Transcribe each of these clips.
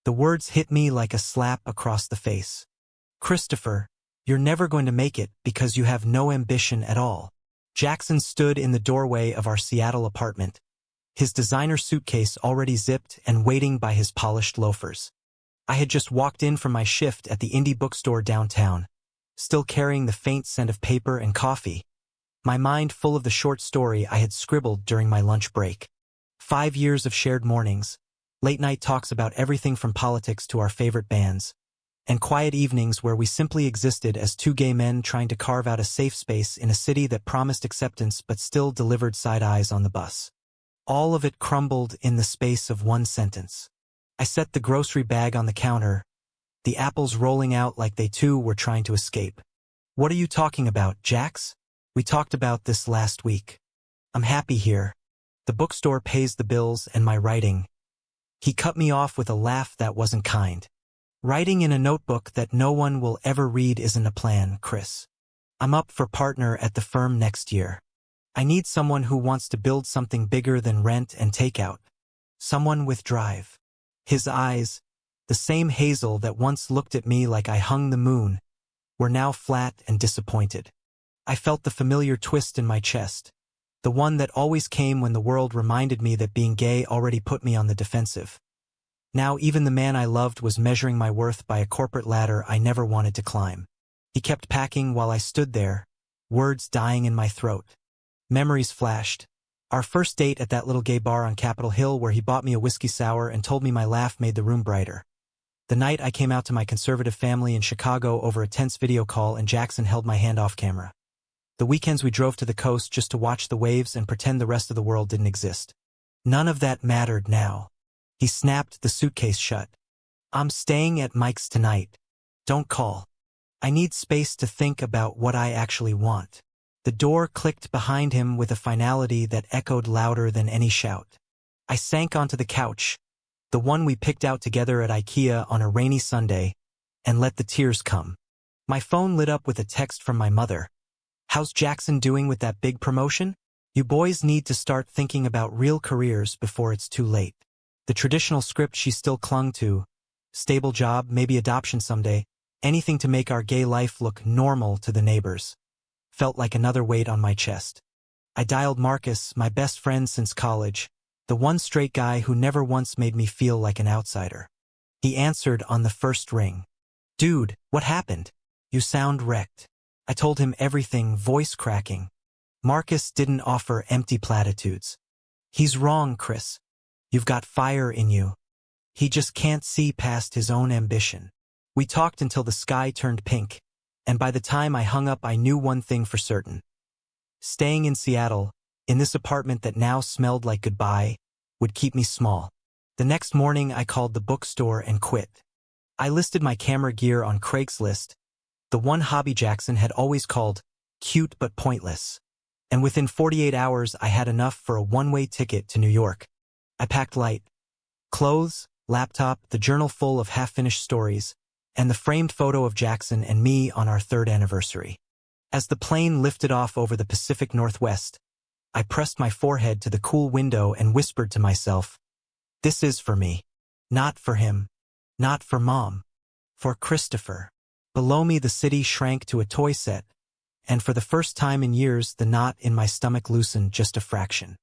The words hit me like a slap across the face. Christopher, you're never going to make it because you have no ambition at all. Jaxon stood in the doorway of our Seattle apartment, his designer suitcase already zipped and waiting by his polished loafers. I had just walked in from my shift at the indie bookstore downtown, still carrying the faint scent of paper and coffee, my mind full of the short story I had scribbled during my lunch break. 5 years of shared mornings, late-night talks about everything from politics to our favorite bands, and quiet evenings where we simply existed as two gay men trying to carve out a safe space in a city that promised acceptance but still delivered side eyes on the bus. All of it crumbled in the space of one sentence. I set the grocery bag on the counter, the apples rolling out like they too were trying to escape. What are you talking about, Jax? We talked about this last week. I'm happy here. The bookstore pays the bills and my writing. He cut me off with a laugh that wasn't kind. Writing in a notebook that no one will ever read isn't a plan, Chris. I'm up for partner at the firm next year. I need someone who wants to build something bigger than rent and takeout. Someone with drive. His eyes, the same hazel that once looked at me like I hung the moon, were now flat and disappointed. I felt the familiar twist in my chest, the one that always came when the world reminded me that being gay already put me on the defensive. Now even the man I loved was measuring my worth by a corporate ladder I never wanted to climb. He kept packing while I stood there, words dying in my throat. Memories flashed. Our first date at that little gay bar on Capitol Hill where he bought me a whiskey sour and told me my laugh made the room brighter. The night I came out to my conservative family in Chicago over a tense video call and Jaxon held my hand off camera. The weekends we drove to the coast just to watch the waves and pretend the rest of the world didn't exist. None of that mattered now. He snapped the suitcase shut. I'm staying at Mike's tonight. Don't call. I need space to think about what I actually want. The door clicked behind him with a finality that echoed louder than any shout. I sank onto the couch, the one we picked out together at IKEA on a rainy Sunday, and let the tears come. My phone lit up with a text from my mother. How's Jaxon doing with that big promotion? You boys need to start thinking about real careers before it's too late. The traditional script she still clung to, stable job, maybe adoption someday, anything to make our gay life look normal to the neighbors, felt like another weight on my chest. I dialed Marcus, my best friend since college, the one straight guy who never once made me feel like an outsider. He answered on the first ring. Dude, what happened? You sound wrecked. I told him everything, voice cracking. Marcus didn't offer empty platitudes. He's wrong, Chris. You've got fire in you. He just can't see past his own ambition. We talked until the sky turned pink, and by the time I hung up I knew one thing for certain. Staying in Seattle, in this apartment that now smelled like goodbye, would keep me small. The next morning I called the bookstore and quit. I listed my camera gear on Craigslist, the one hobby Jaxon had always called cute but pointless. And within 48 hours I had enough for a one-way ticket to New York. I packed light. Clothes, laptop, the journal full of half-finished stories, and the framed photo of Jaxon and me on our 3rd anniversary. As the plane lifted off over the Pacific Northwest, I pressed my forehead to the cool window and whispered to myself, this is for me. Not for him. Not for Mom. For Christopher. Below me the city shrank to a toy set, and for the first time in years the knot in my stomach loosened just a fraction.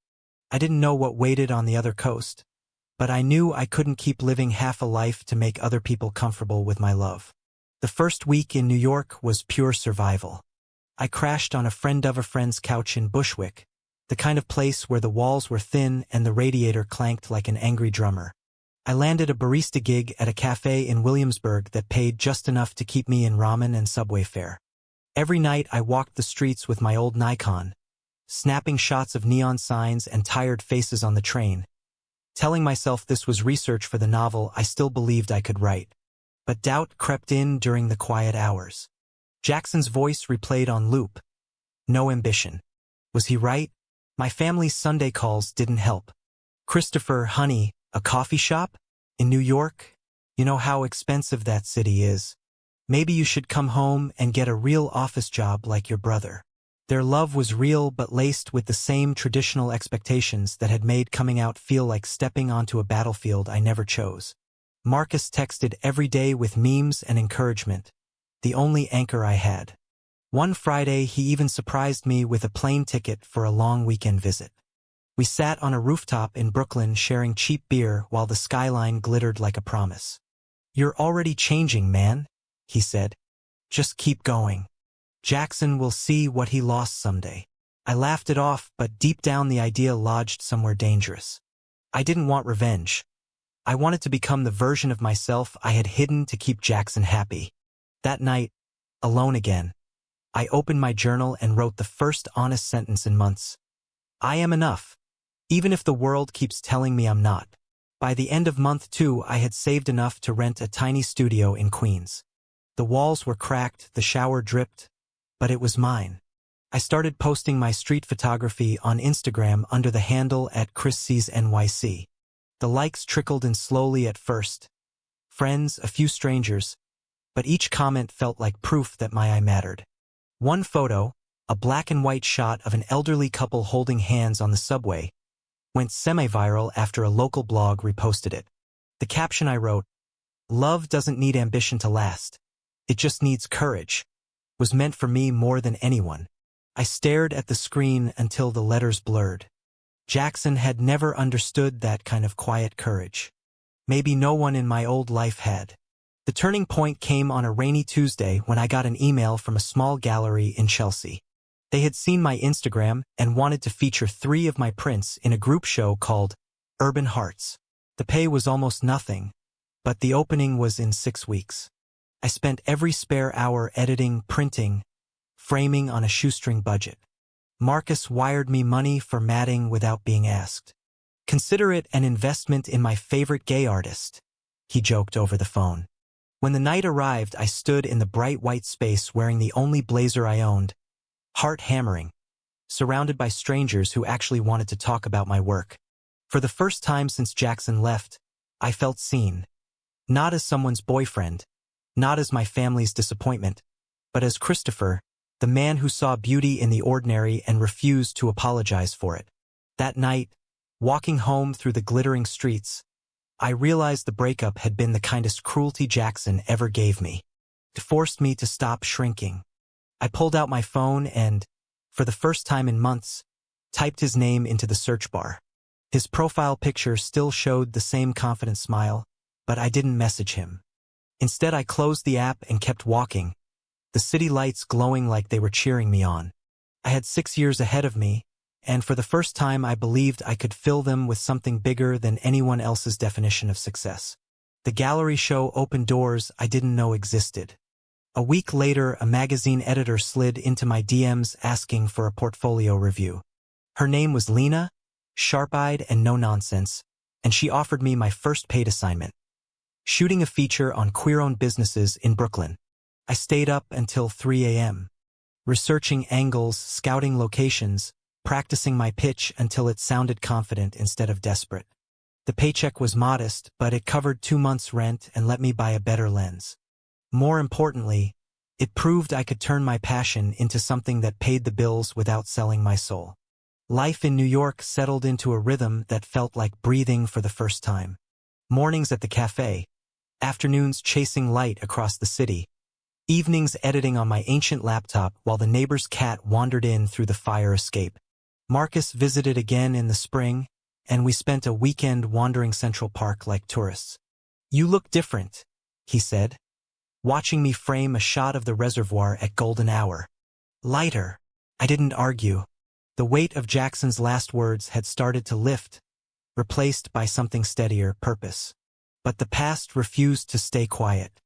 I didn't know what waited on the other coast, but I knew I couldn't keep living half a life to make other people comfortable with my love. The first week in New York was pure survival. I crashed on a friend of a friend's couch in Bushwick, the kind of place where the walls were thin and the radiator clanked like an angry drummer. I landed a barista gig at a cafe in Williamsburg that paid just enough to keep me in ramen and subway fare. Every night I walked the streets with my old Nikon, snapping shots of neon signs and tired faces on the train, telling myself this was research for the novel I still believed I could write. But doubt crept in during the quiet hours. Jaxon's voice replayed on loop. No ambition. Was he right? My family's Sunday calls didn't help. Christopher, honey, a coffee shop? In New York? You know how expensive that city is. Maybe you should come home and get a real office job like your brother. Their love was real but laced with the same traditional expectations that had made coming out feel like stepping onto a battlefield I never chose. Marcus texted every day with memes and encouragement, the only anchor I had. One Friday, he even surprised me with a plane ticket for a long weekend visit. We sat on a rooftop in Brooklyn sharing cheap beer while the skyline glittered like a promise. "You're already changing, man," he said. "Just keep going. Jaxon will see what he lost someday." I laughed it off, but deep down the idea lodged somewhere dangerous. I didn't want revenge. I wanted to become the version of myself I had hidden to keep Jaxon happy. That night, alone again, I opened my journal and wrote the first honest sentence in months. I am enough, even if the world keeps telling me I'm not. By the end of month 2, I had saved enough to rent a tiny studio in Queens. The walls were cracked, the shower dripped, but it was mine. I started posting my street photography on Instagram under the handle @ChrisSeesNYC. The likes trickled in slowly at first. Friends, a few strangers, but each comment felt like proof that my eye mattered. One photo, a black and white shot of an elderly couple holding hands on the subway, went semi-viral after a local blog reposted it. The caption I wrote, "Love doesn't need ambition to last. It just needs courage," was meant for me more than anyone. I stared at the screen until the letters blurred. Jaxon had never understood that kind of quiet courage. Maybe no one in my old life had. The turning point came on a rainy Tuesday when I got an email from a small gallery in Chelsea. They had seen my Instagram and wanted to feature 3 of my prints in a group show called Urban Hearts. The pay was almost nothing, but the opening was in 6 weeks. I spent every spare hour editing, printing, framing on a shoestring budget. Marcus wired me money for matting without being asked. "Consider it an investment in my favorite gay artist," he joked over the phone. When the night arrived, I stood in the bright white space wearing the only blazer I owned, heart hammering, surrounded by strangers who actually wanted to talk about my work. For the first time since Jaxon left, I felt seen. Not as someone's boyfriend, not as my family's disappointment, but as Christopher, the man who saw beauty in the ordinary and refused to apologize for it. That night, walking home through the glittering streets, I realized the breakup had been the kindest cruelty Jaxon ever gave me. It forced me to stop shrinking. I pulled out my phone and, for the first time in months, typed his name into the search bar. His profile picture still showed the same confident smile, but I didn't message him. Instead, I closed the app and kept walking, the city lights glowing like they were cheering me on. I had 6 years ahead of me, and for the first time I believed I could fill them with something bigger than anyone else's definition of success. The gallery show opened doors I didn't know existed. A week later, a magazine editor slid into my DMs asking for a portfolio review. Her name was Lena, sharp-eyed and no-nonsense, and she offered me my first paid assignment, shooting a feature on queer-owned businesses in Brooklyn. I stayed up until 3 a.m., researching angles, scouting locations, practicing my pitch until it sounded confident instead of desperate. The paycheck was modest, but it covered 2 months' rent and let me buy a better lens. More importantly, it proved I could turn my passion into something that paid the bills without selling my soul. Life in New York settled into a rhythm that felt like breathing for the first time. Mornings at the cafe, afternoons chasing light across the city, evenings editing on my ancient laptop while the neighbor's cat wandered in through the fire escape. Marcus visited again in the spring, and we spent a weekend wandering Central Park like tourists. "You look different," he said, watching me frame a shot of the reservoir at golden hour. "Lighter." I didn't argue. The weight of Jaxon's last words had started to lift, replaced by something steadier, purpose. But the past refused to stay quiet.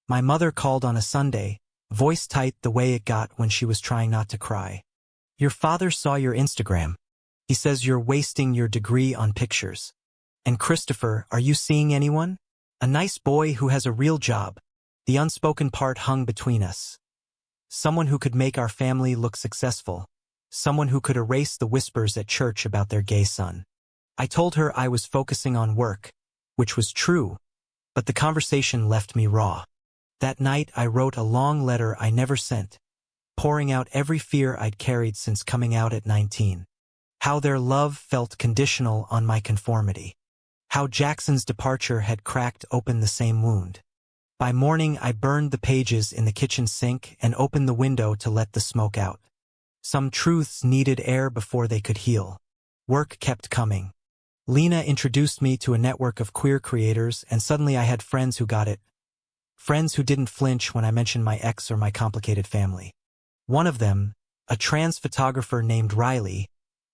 My mother called on a Sunday, voice tight the way it got when she was trying not to cry. "Your father saw your Instagram. He says you're wasting your degree on pictures. And Christopher, are you seeing anyone? A nice boy who has a real job." The unspoken part hung between us. Someone who could make our family look successful. Someone who could erase the whispers at church about their gay son. I told her I was focusing on work, which was true, but the conversation left me raw. That night I wrote a long letter I never sent, pouring out every fear I'd carried since coming out at 19. How their love felt conditional on my conformity. How Jackson's departure had cracked open the same wound. By morning, I burned the pages in the kitchen sink and opened the window to let the smoke out. Some truths needed air before they could heal. Work kept coming. Lena introduced me to a network of queer creators, and suddenly I had friends who got it. Friends who didn't flinch when I mentioned my ex or my complicated family. One of them, a trans photographer named Riley,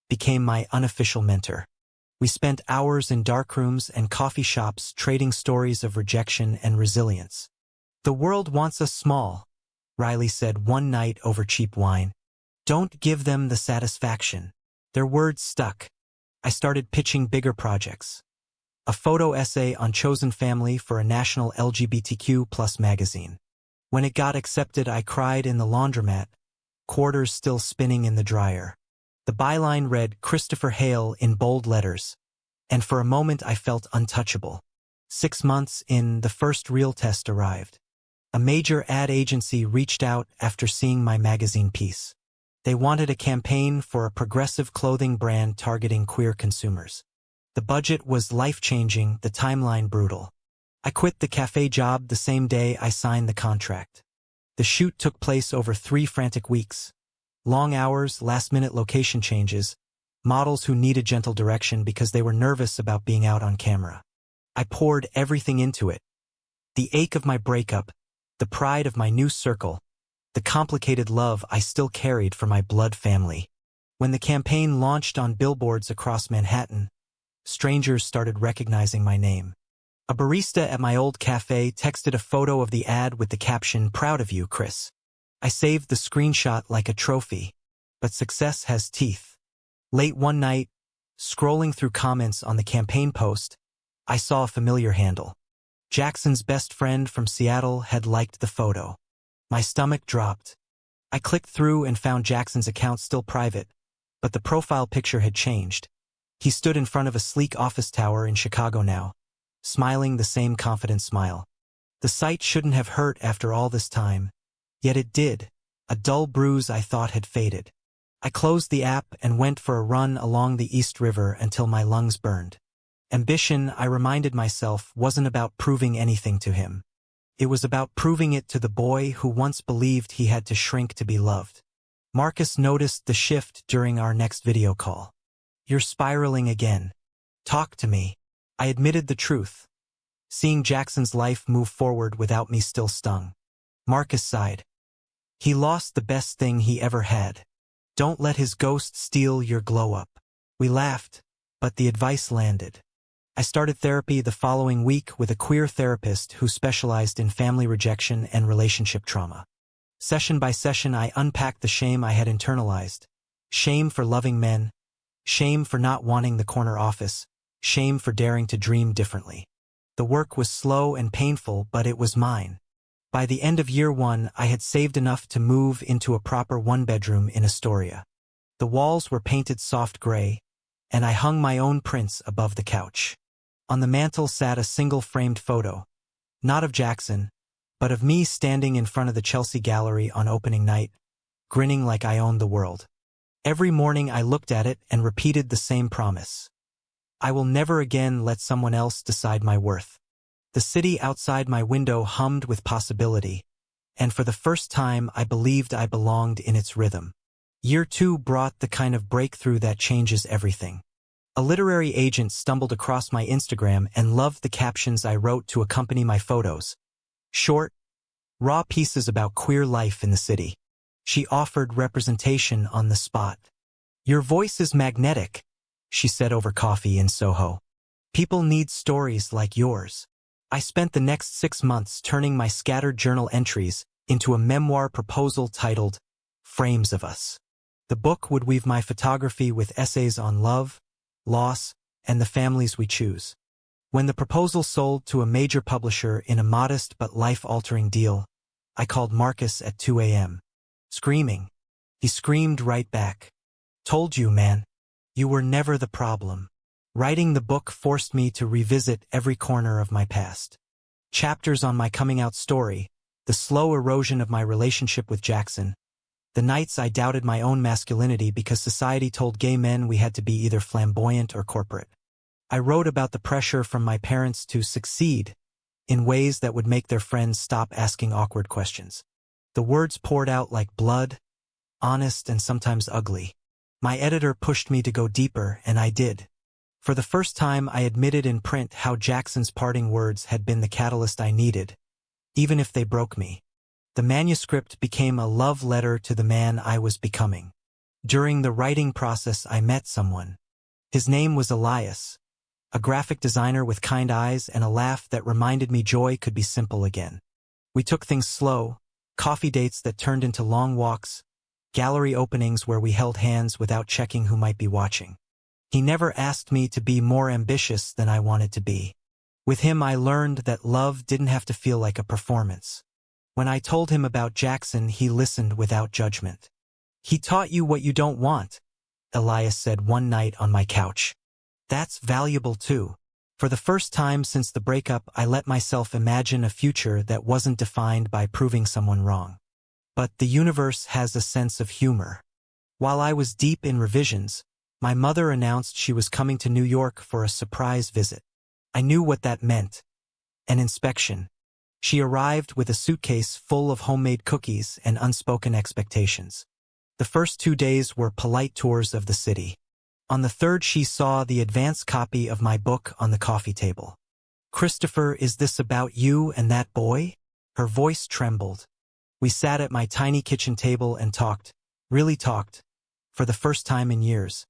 became my unofficial mentor. We spent hours in darkrooms and coffee shops trading stories of rejection and resilience. "The world wants us small," Riley said one night over cheap wine. "Don't give them the satisfaction." Their words stuck. I started pitching bigger projects. A photo essay on chosen family for a national LGBTQ+ magazine. When it got accepted, I cried in the laundromat, quarters still spinning in the dryer. The byline read Christopher Hale in bold letters, and for a moment I felt untouchable. 6 months in, the first real test arrived. A major ad agency reached out after seeing my magazine piece. They wanted a campaign for a progressive clothing brand targeting queer consumers. The budget was life-changing, the timeline brutal. I quit the cafe job the same day I signed the contract. The shoot took place over 3 frantic weeks. Long hours, last-minute location changes, models who needed gentle direction because they were nervous about being out on camera. I poured everything into it. The ache of my breakup, the pride of my new circle, the complicated love I still carried for my blood family. When the campaign launched on billboards across Manhattan, strangers started recognizing my name. A barista at my old cafe texted a photo of the ad with the caption, "Proud of you, Chris." I saved the screenshot like a trophy, but success has teeth. Late one night, scrolling through comments on the campaign post, I saw a familiar handle. Jackson's best friend from Seattle had liked the photo. My stomach dropped. I clicked through and found Jackson's account still private, but the profile picture had changed. He stood in front of a sleek office tower in Chicago now, smiling the same confident smile. The sight shouldn't have hurt after all this time, yet it did, a dull bruise I thought had faded. I closed the app and went for a run along the East River until my lungs burned. Ambition, I reminded myself, wasn't about proving anything to him. It was about proving it to the boy who once believed he had to shrink to be loved. Marcus noticed the shift during our next video call. "You're spiraling again. Talk to me." I admitted the truth. Seeing Jackson's life move forward without me still stung. Marcus sighed. "He lost the best thing he ever had. Don't let his ghost steal your glow-up." We laughed, but the advice landed. I started therapy the following week with a queer therapist who specialized in family rejection and relationship trauma. Session by session, I unpacked the shame I had internalized. Shame for loving men. Shame for not wanting the corner office. Shame for daring to dream differently. The work was slow and painful, but it was mine. By the end of year 1, I had saved enough to move into a proper one-bedroom in Astoria. The walls were painted soft gray, and I hung my own prints above the couch. On the mantel sat a single-framed photo, not of Jackson, but of me standing in front of the Chelsea Gallery on opening night, grinning like I owned the world. Every morning I looked at it and repeated the same promise. I will never again let someone else decide my worth. The city outside my window hummed with possibility, and for the first time I believed I belonged in its rhythm. Year 2 brought the kind of breakthrough that changes everything. A literary agent stumbled across my Instagram and loved the captions I wrote to accompany my photos. Short, raw pieces about queer life in the city. She offered representation on the spot. "Your voice is magnetic," she said over coffee in Soho. "People need stories like yours." I spent the next 6 months turning my scattered journal entries into a memoir proposal titled Frames of Us. The book would weave my photography with essays on love, loss, and the families we choose. When the proposal sold to a major publisher in a modest but life-altering deal, I called Marcus at 2 a.m. Screaming. He screamed right back. "Told you, man. You were never the problem." Writing the book forced me to revisit every corner of my past. Chapters on my coming-out story, the slow erosion of my relationship with Jackson, the nights I doubted my own masculinity because society told gay men we had to be either flamboyant or corporate. I wrote about the pressure from my parents to succeed in ways that would make their friends stop asking awkward questions. The words poured out like blood, honest and sometimes ugly. My editor pushed me to go deeper, and I did. For the first time, I admitted in print how Jackson's parting words had been the catalyst I needed, even if they broke me. The manuscript became a love letter to the man I was becoming. During the writing process, I met someone. His name was Elias, a graphic designer with kind eyes and a laugh that reminded me joy could be simple again. We took things slow, coffee dates that turned into long walks, gallery openings where we held hands without checking who might be watching. He never asked me to be more ambitious than I wanted to be. With him, I learned that love didn't have to feel like a performance. When I told him about Jaxon, he listened without judgment. "He taught you what you don't want," Elias said one night on my couch. "That's valuable too." For the first time since the breakup, I let myself imagine a future that wasn't defined by proving someone wrong. But the universe has a sense of humor. While I was deep in revisions, my mother announced she was coming to New York for a surprise visit. I knew what that meant. An inspection. She arrived with a suitcase full of homemade cookies and unspoken expectations. The first 2 days were polite tours of the city. On the third, she saw the advance copy of my book on the coffee table. "Christopher, is this about you and that boy?" Her voice trembled. We sat at my tiny kitchen table and talked, really talked, for the first time in years.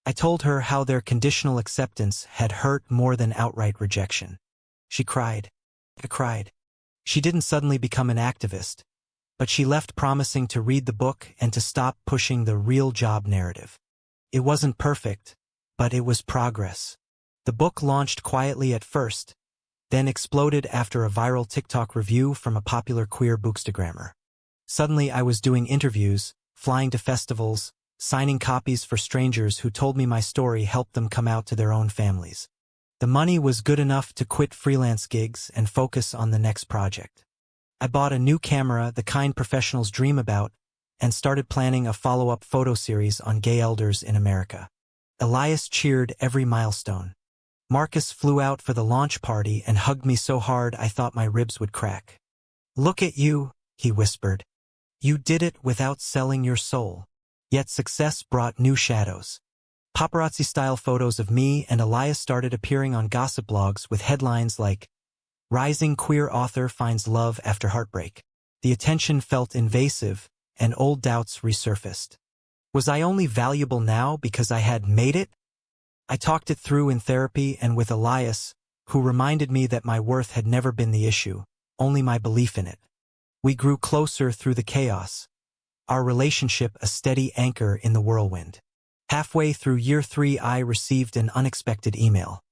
I told her how their conditional acceptance had hurt more than outright rejection. She cried. I cried. She didn't suddenly become an activist, but she left promising to read the book and to stop pushing the real job narrative. It wasn't perfect, but it was progress. The book launched quietly at first, then exploded after a viral TikTok review from a popular queer bookstagrammer. Suddenly I was doing interviews, flying to festivals, signing copies for strangers who told me my story helped them come out to their own families. The money was good enough to quit freelance gigs and focus on the next project. I bought a new camera, the kind professionals dream about, and started planning a follow-up photo series on gay elders in America. Elias cheered every milestone. Marcus flew out for the launch party and hugged me so hard I thought my ribs would crack. "Look at you," he whispered. "You did it without selling your soul." Yet success brought new shadows. Paparazzi-style photos of me and Elias started appearing on gossip blogs with headlines like, "Rising queer author finds love after heartbreak." The attention felt invasive, and old doubts resurfaced. Was I only valuable now because I had made it? I talked it through in therapy and with Elias, who reminded me that my worth had never been the issue, only my belief in it. We grew closer through the chaos, our relationship a steady anchor in the whirlwind. Halfway through year 3, I received an unexpected email.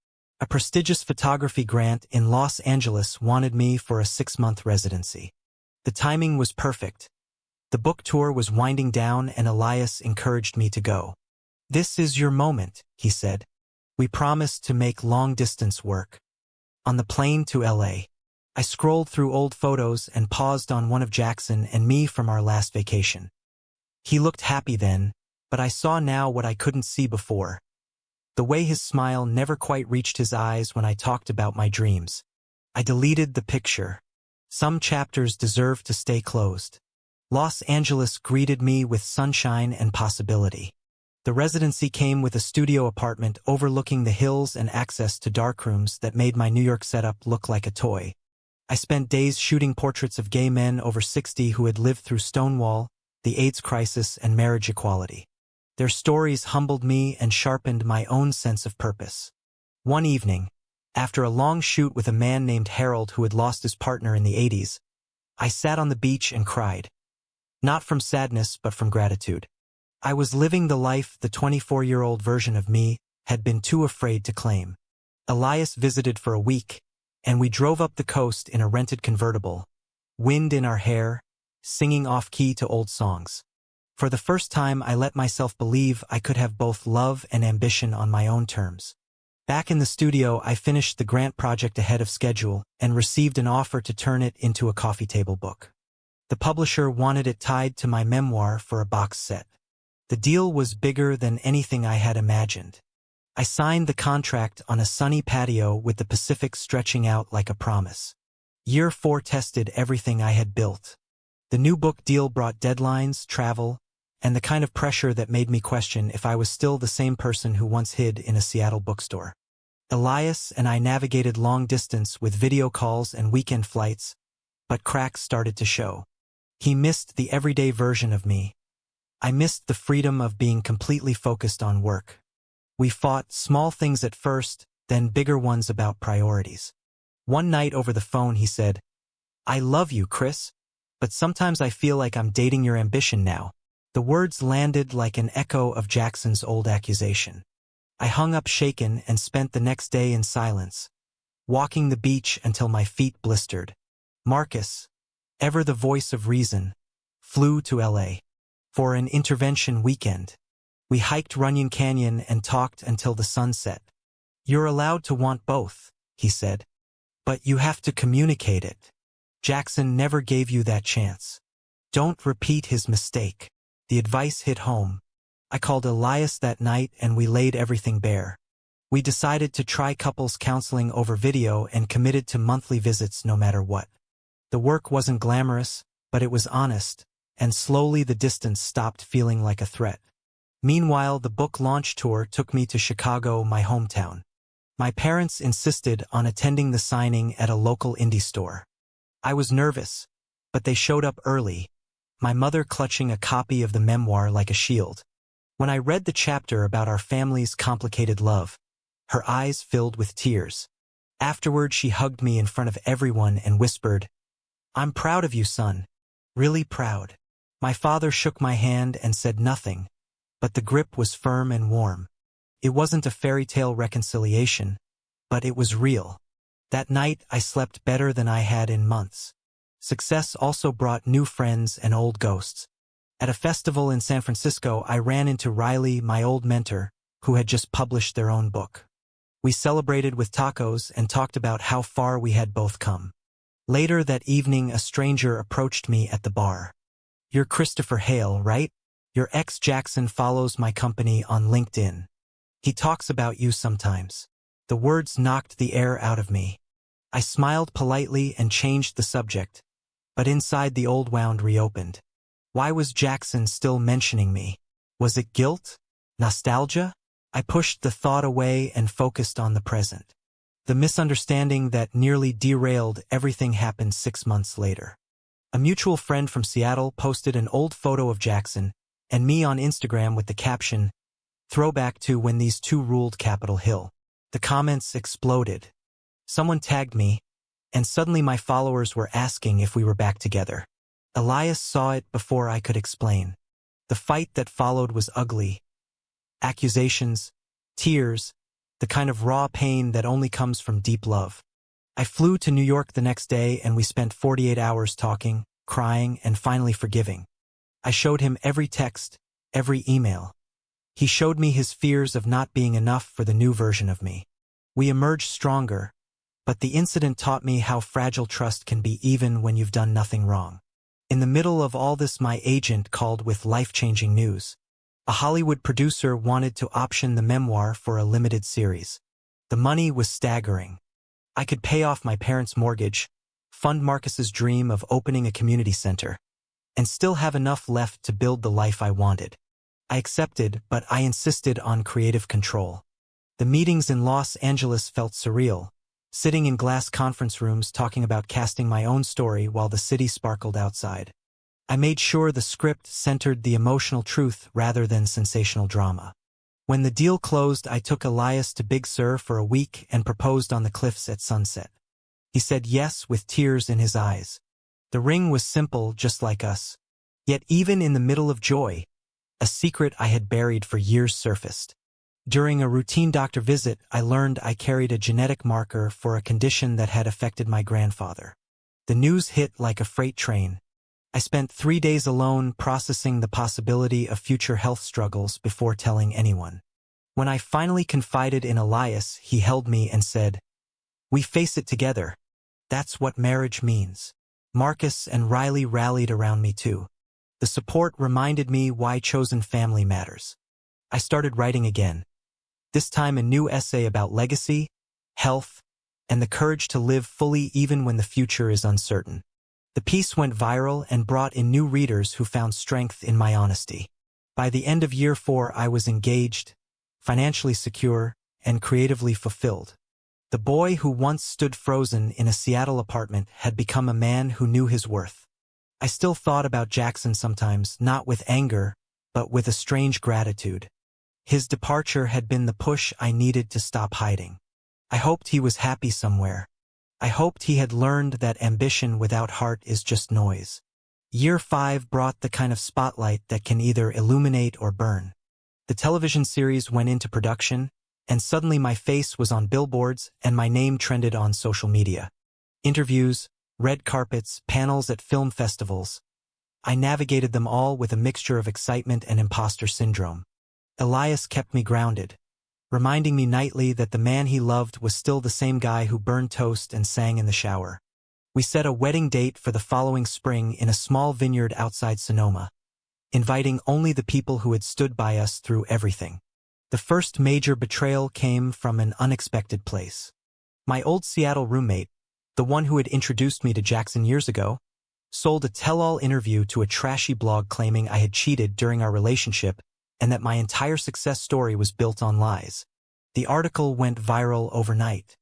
A prestigious photography grant in Los Angeles wanted me for a 6-month residency. The timing was perfect. The book tour was winding down and Elias encouraged me to go. "This is your moment," he said. "We promised to make long-distance work." On the plane to LA, I scrolled through old photos and paused on one of Jaxon and me from our last vacation. He looked happy then, but I saw now what I couldn't see before. The way his smile never quite reached his eyes when I talked about my dreams. I deleted the picture. Some chapters deserved to stay closed. Los Angeles greeted me with sunshine and possibility. The residency came with a studio apartment overlooking the hills and access to darkrooms that made my New York setup look like a toy. I spent days shooting portraits of gay men over 60 who had lived through Stonewall, the AIDS crisis, and marriage equality. Their stories humbled me and sharpened my own sense of purpose. One evening, after a long shoot with a man named Harold who had lost his partner in the 80s, I sat on the beach and cried. Not from sadness, but from gratitude. I was living the life the 24-year-old version of me had been too afraid to claim. Elias visited for a week, and we drove up the coast in a rented convertible, wind in our hair, singing off-key to old songs. For the first time, I let myself believe I could have both love and ambition on my own terms. Back in the studio, I finished the grant project ahead of schedule and received an offer to turn it into a coffee table book. The publisher wanted it tied to my memoir for a box set. The deal was bigger than anything I had imagined. I signed the contract on a sunny patio with the Pacific stretching out like a promise. Year 4 tested everything I had built. The new book deal brought deadlines, travel, and the kind of pressure that made me question if I was still the same person who once hid in a Seattle bookstore. Elias and I navigated long distance with video calls and weekend flights, but cracks started to show. He missed the everyday version of me. I missed the freedom of being completely focused on work. We fought small things at first, then bigger ones about priorities. One night over the phone he said, "I love you, Chris, but sometimes I feel like I'm dating your ambition now." The words landed like an echo of Jaxon's old accusation. I hung up shaken and spent the next day in silence, walking the beach until my feet blistered. Marcus, ever the voice of reason, flew to LA for an intervention weekend. We hiked Runyon Canyon and talked until the sun set. "You're allowed to want both," he said. "But you have to communicate it. Jaxon never gave you that chance. Don't repeat his mistake." The advice hit home. I called Elias that night and we laid everything bare. We decided to try couples counseling over video and committed to monthly visits no matter what. The work wasn't glamorous, but it was honest, and slowly the distance stopped feeling like a threat. Meanwhile, the book launch tour took me to Chicago, my hometown. My parents insisted on attending the signing at a local indie store. I was nervous, but they showed up early, my mother clutching a copy of the memoir like a shield. When I read the chapter about our family's complicated love, her eyes filled with tears. Afterward, she hugged me in front of everyone and whispered, "I'm proud of you, son. Really proud." My father shook my hand and said nothing, but the grip was firm and warm. It wasn't a fairy tale reconciliation, but it was real. That night, I slept better than I had in months. Success also brought new friends and old ghosts. At a festival in San Francisco, I ran into Riley, my old mentor, who had just published their own book. We celebrated with tacos and talked about how far we had both come. Later that evening, a stranger approached me at the bar. "You're Christopher Hale, right? Your ex Jaxon follows my company on LinkedIn. He talks about you sometimes." The words knocked the air out of me. I smiled politely and changed the subject, but inside the old wound reopened. Why was Jaxon still mentioning me? Was it guilt? Nostalgia? I pushed the thought away and focused on the present. The misunderstanding that nearly derailed everything happened 6 months later. A mutual friend from Seattle posted an old photo of Jaxon and me on Instagram with the caption, "Throwback to when these two ruled Capitol Hill." The comments exploded. Someone tagged me, and suddenly my followers were asking if we were back together. Elias saw it before I could explain. The fight that followed was ugly. Accusations, tears, the kind of raw pain that only comes from deep love. I flew to New York the next day and we spent 48 hours talking, crying, and finally forgiving. I showed him every text, every email. He showed me his fears of not being enough for the new version of me. We emerged stronger, but the incident taught me how fragile trust can be even when you've done nothing wrong. In the middle of all this, my agent called with life-changing news. A Hollywood producer wanted to option the memoir for a limited series. The money was staggering. I could pay off my parents' mortgage, fund Marcus's dream of opening a community center, and still have enough left to build the life I wanted. I accepted, but I insisted on creative control. The meetings in Los Angeles felt surreal, sitting in glass conference rooms talking about casting my own story while the city sparkled outside. I made sure the script centered the emotional truth rather than sensational drama. When the deal closed, I took Elias to Big Sur for a week and proposed on the cliffs at sunset. He said yes with tears in his eyes. The ring was simple, just like us. Yet even in the middle of joy, a secret I had buried for years surfaced. During a routine doctor visit, I learned I carried a genetic marker for a condition that had affected my grandfather. The news hit like a freight train. I spent 3 days alone processing the possibility of future health struggles before telling anyone. When I finally confided in Elias, he held me and said, "We face it together. That's what marriage means." Marcus and Riley rallied around me too. The support reminded me why chosen family matters. I started writing again. This time a new essay about legacy, health, and the courage to live fully even when the future is uncertain. The piece went viral and brought in new readers who found strength in my honesty. By the end of year 4, I was engaged, financially secure, and creatively fulfilled. The boy who once stood frozen in a Seattle apartment had become a man who knew his worth. I still thought about Jaxon sometimes, not with anger, but with a strange gratitude. His departure had been the push I needed to stop hiding. I hoped he was happy somewhere. I hoped he had learned that ambition without heart is just noise. Year 5 brought the kind of spotlight that can either illuminate or burn. The television series went into production, and suddenly my face was on billboards and my name trended on social media. Interviews, red carpets, panels at film festivals. I navigated them all with a mixture of excitement and imposter syndrome. Elias kept me grounded, reminding me nightly that the man he loved was still the same guy who burned toast and sang in the shower. We set a wedding date for the following spring in a small vineyard outside Sonoma, inviting only the people who had stood by us through everything. The first major betrayal came from an unexpected place. My old Seattle roommate, the one who had introduced me to Jaxon years ago, sold a tell-all interview to a trashy blog claiming I had cheated during our relationship and that my entire success story was built on lies. The article went viral overnight.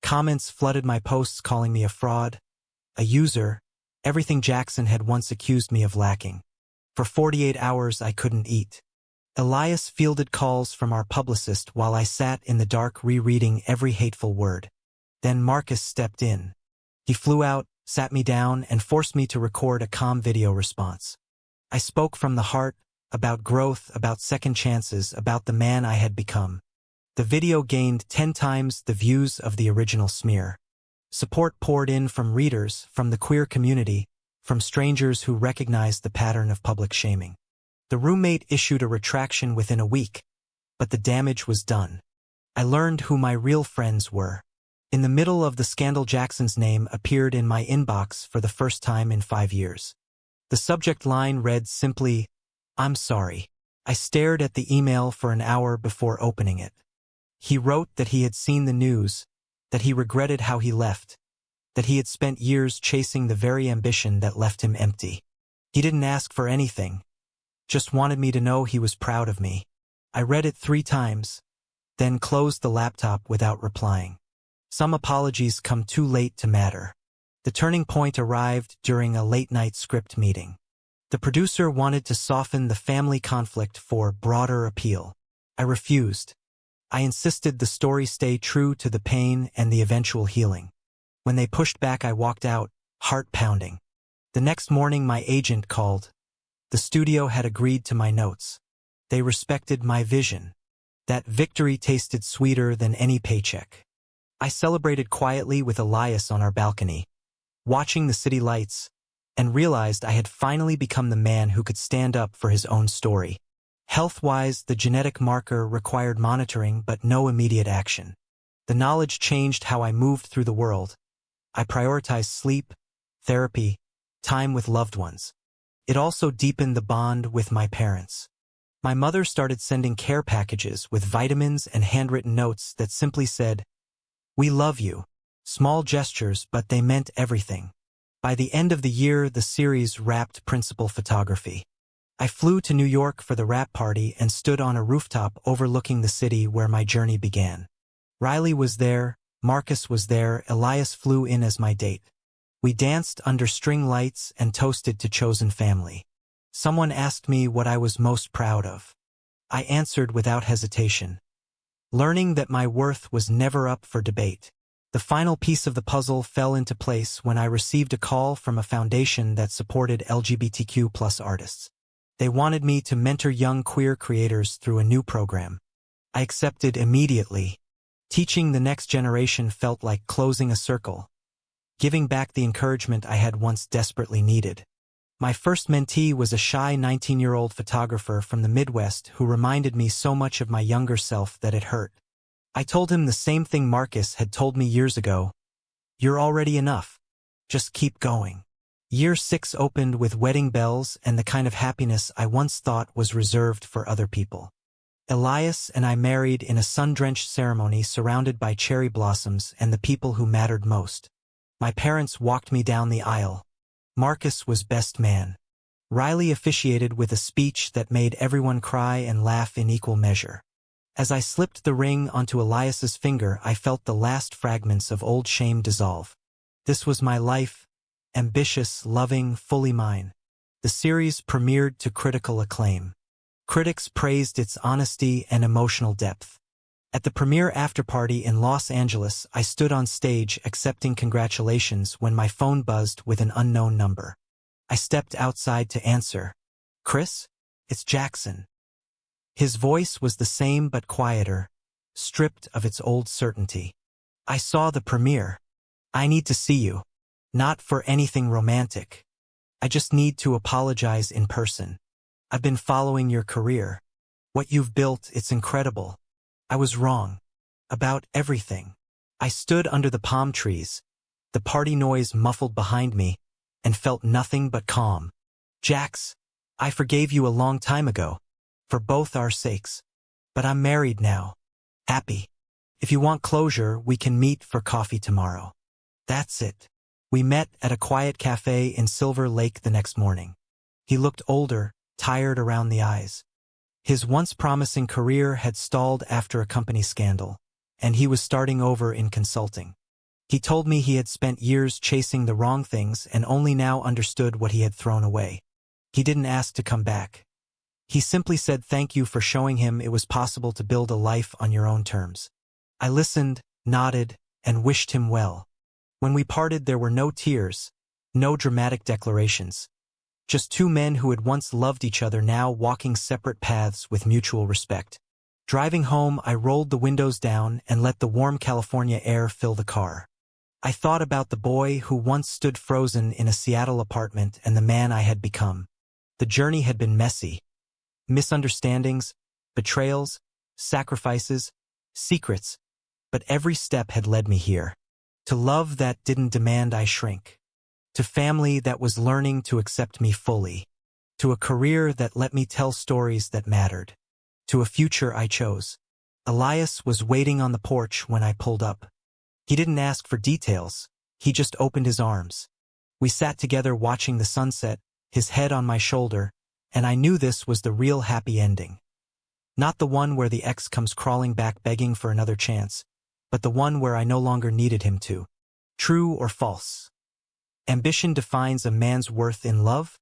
Comments flooded my posts calling me a fraud, a user, everything Jaxon had once accused me of lacking. For 48 hours I couldn't eat. Elias fielded calls from our publicist while I sat in the dark rereading every hateful word. Then Marcus stepped in. He flew out, sat me down, and forced me to record a calm video response. I spoke from the heart, about growth, about second chances, about the man I had become. The video gained 10 times the views of the original smear. Support poured in from readers, from the queer community, from strangers who recognized the pattern of public shaming. The roommate issued a retraction within a week, but the damage was done. I learned who my real friends were. In the middle of the scandal, Jaxon's name appeared in my inbox for the first time in 5 years. The subject line read simply, "I'm sorry." I stared at the email for an hour before opening it. He wrote that he had seen the news, that he regretted how he left, that he had spent years chasing the very ambition that left him empty. He didn't ask for anything, just wanted me to know he was proud of me. I read it 3 times, then closed the laptop without replying. Some apologies come too late to matter. The turning point arrived during a late-night script meeting. The producer wanted to soften the family conflict for broader appeal. I refused. I insisted the story stay true to the pain and the eventual healing. When they pushed back, I walked out, heart pounding. The next morning, my agent called. The studio had agreed to my notes. They respected my vision. That victory tasted sweeter than any paycheck. I celebrated quietly with Elias on our balcony, watching the city lights, and realized I had finally become the man who could stand up for his own story. Health-wise, the genetic marker required monitoring but no immediate action. The knowledge changed how I moved through the world. I prioritized sleep, therapy, time with loved ones. It also deepened the bond with my parents. My mother started sending care packages with vitamins and handwritten notes that simply said, "We love you." Small gestures, but they meant everything. By the end of the year, the series wrapped principal photography. I flew to New York for the wrap party and stood on a rooftop overlooking the city where my journey began. Riley was there, Marcus was there, Elias flew in as my date. We danced under string lights and toasted to chosen family. Someone asked me what I was most proud of. I answered without hesitation. Learning that my worth was never up for debate. The final piece of the puzzle fell into place when I received a call from a foundation that supported LGBTQ+ artists. They wanted me to mentor young queer creators through a new program. I accepted immediately. Teaching the next generation felt like closing a circle, giving back the encouragement I had once desperately needed. My first mentee was a shy 19-year-old photographer from the Midwest who reminded me so much of my younger self that it hurt. I told him the same thing Marcus had told me years ago. "You're already enough. Just keep going." Year 6 opened with wedding bells and the kind of happiness I once thought was reserved for other people. Elias and I married in a sun-drenched ceremony surrounded by cherry blossoms and the people who mattered most. My parents walked me down the aisle. Marcus was best man. Riley officiated with a speech that made everyone cry and laugh in equal measure. As I slipped the ring onto Elias's finger, I felt the last fragments of old shame dissolve. This was my life, ambitious, loving, fully mine. The series premiered to critical acclaim. Critics praised its honesty and emotional depth. At the premiere afterparty in Los Angeles, I stood on stage accepting congratulations when my phone buzzed with an unknown number. I stepped outside to answer. "Chris? It's Jaxon." His voice was the same but quieter, stripped of its old certainty. "I saw the premiere. I need to see you. Not for anything romantic. I just need to apologize in person. I've been following your career. What you've built, it's incredible. I was wrong. About everything." I stood under the palm trees, the party noise muffled behind me, and felt nothing but calm. "Jax, I forgave you a long time ago, for both our sakes. But I'm married now. Happy. If you want closure, we can meet for coffee tomorrow." That's it. We met at a quiet cafe in Silver Lake the next morning. He looked older, tired around the eyes. His once promising career had stalled after a company scandal, and he was starting over in consulting. He told me he had spent years chasing the wrong things and only now understood what he had thrown away. He didn't ask to come back. He simply said thank you for showing him it was possible to build a life on your own terms. I listened, nodded, and wished him well. When we parted, there were no tears, no dramatic declarations. Just two men who had once loved each other now walking separate paths with mutual respect. Driving home, I rolled the windows down and let the warm California air fill the car. I thought about the boy who once stood frozen in a Seattle apartment and the man I had become. The journey had been messy. Misunderstandings, betrayals, sacrifices, secrets, but every step had led me here. To love that didn't demand I shrink. To family that was learning to accept me fully. To a career that let me tell stories that mattered. To a future I chose. Elias was waiting on the porch when I pulled up. He didn't ask for details. He just opened his arms. We sat together watching the sunset, his head on my shoulder, and I knew this was the real happy ending. Not the one where the ex comes crawling back begging for another chance, but the one where I no longer needed him to. True or false? Ambition defines a man's worth in love?